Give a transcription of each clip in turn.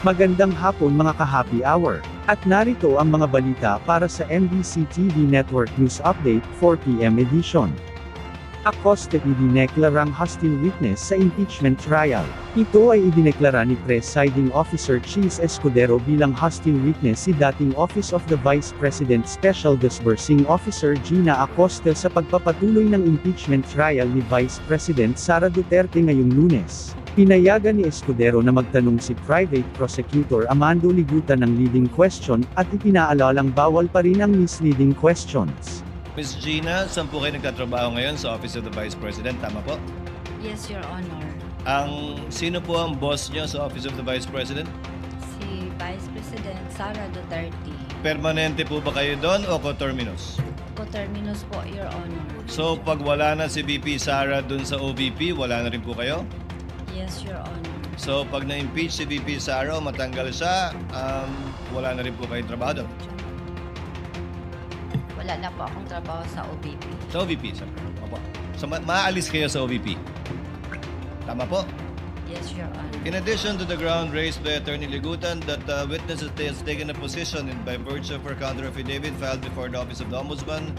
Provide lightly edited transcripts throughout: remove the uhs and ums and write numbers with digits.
Magandang hapon mga ka-happy hour. At narito ang mga balita para sa MBC TV Network News Update 4 PM edition. Acosta idineklarang hostile witness sa impeachment trial. Ito ay idineklara ni Presiding Officer Chis Escudero bilang hostile witness si dating Office of the Vice President Special Disbursing Officer Gina Acosta sa pagpapatuloy ng impeachment trial ni Vice President Sara Duterte ngayong Lunes. Pinayagan ni Escudero na magtanong si Private Prosecutor Amando Liguta ng leading question, at ipinaalalang bawal pa rin ang misleading questions. Ms. Gina, saan po kayo nagkatrabaho ngayon sa Office of the Vice President? Tama po? Yes, Your Honor. Sino po ang boss niyo sa Office of the Vice President? Si Vice President Sara Duterte. Permanente po ba kayo doon o coterminous? Coterminous po, Your Honor. So, pag wala na si VP Sara doon sa OVP, wala na rin po kayo? Yes, Your Honor. So, pag na-impeach si VP Sara o matanggal siya, wala na rin po kayong trabaho doon? Wala na po akong trabaho sa OBP. Sa OVP, siyempre. Opo. So, maalis kayo sa OVP? Tama po? Yes, Your Honor. In addition to the ground raised by Attorney Ligutan that the witness has taken a position by virtue of her counter affidavit filed before the Office of the Ombudsman,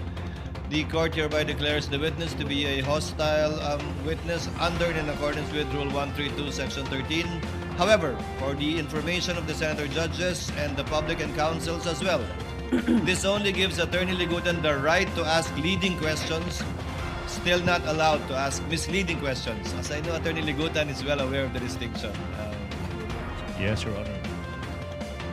the court hereby declares the witness to be a hostile witness under and in accordance with Rule 132, Section 13. However, for the information of the senator judges and the public and counsels as well, this only gives Attorney Ligutan the right to ask leading questions, still not allowed to ask misleading questions. As I know, Attorney Ligutan is well aware of the distinction. Yes, Your Honor.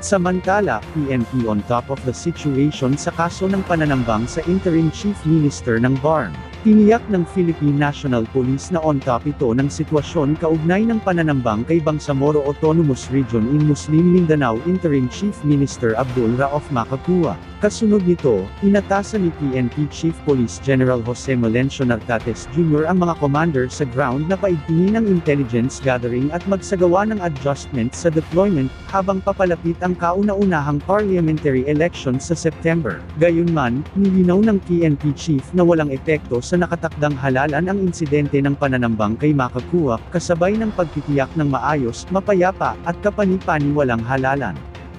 Samantala, PNP on top of the situation sa kaso ng pananambang sa interim chief minister ng BARM. Tiniyak ng Philippine National Police na on top ito ng sitwasyon kaugnay ng pananambang kay Bangsamoro Autonomous Region in Muslim Mindanao Interim Chief Minister Abdul Rauf Makakua. Kasunod nito, inatasan ni PNP Chief Police General Jose Melencio Nartates Jr. ang mga commander sa ground na paigtingin ang intelligence gathering at magsagawa ng adjustment sa deployment, habang papalapit ang kauna-unahang parliamentary elections sa September. Gayunman, nilinaw ng PNP Chief na walang epekto sa nakatakdang halalan ang insidente ng pananambang kay Makakua, kasabay ng pagtitiyak ng maayos, mapayapa, at kapani-paniwalang halalan.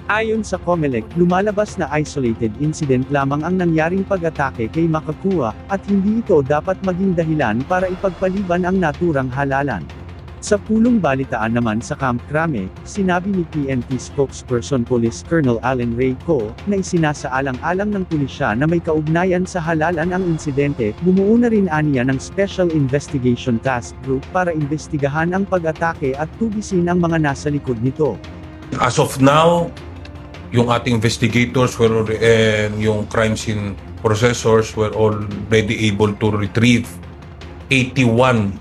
Ayon sa COMELEC, lumalabas na isolated incident lamang ang nangyaring pag-atake kay Makakua, at hindi ito dapat maging dahilan para ipagpaliban ang naturang halalan. Sa pulong balitaan naman sa Camp Crame, sinabi ni PNP spokesperson Police Colonel Allen Ray Co. na isinasaalang-alang ng pulisya na may kaugnayan sa halalan ang insidente. Bumuo na rin aniya ng Special Investigation Task Group para imbestigahan ang pag-atake at tugisin ang mga nasa likod nito. As of now, yung ating investigators and yung crime scene processors were already able to retrieve 81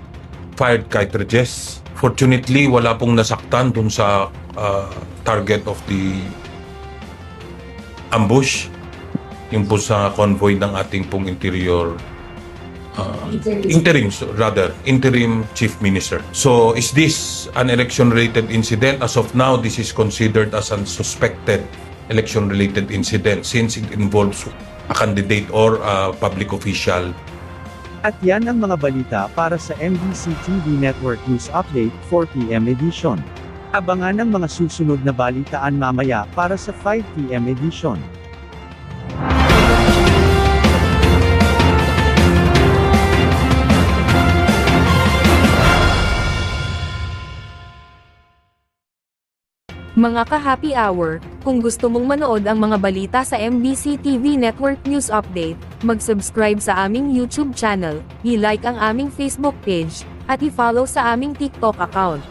fired cartridges. Fortunately, wala pong nasaktan dun sa target of the ambush, yung po sa convoy ng ating pong interim chief minister. So, is this an election-related incident? As of now, this is considered as a suspected election-related incident since it involves a candidate or a public official. At yan ang mga balita para sa MBC TV Network News Update 4 PM edition. Abangan ang mga susunod na balitaan mamaya para sa 5 PM edition. Mga ka-happy hour, kung gusto mong manood ang mga balita sa MBC TV Network News Update, mag-subscribe sa aming YouTube channel, i-like ang aming Facebook page, at i-follow sa aming TikTok account.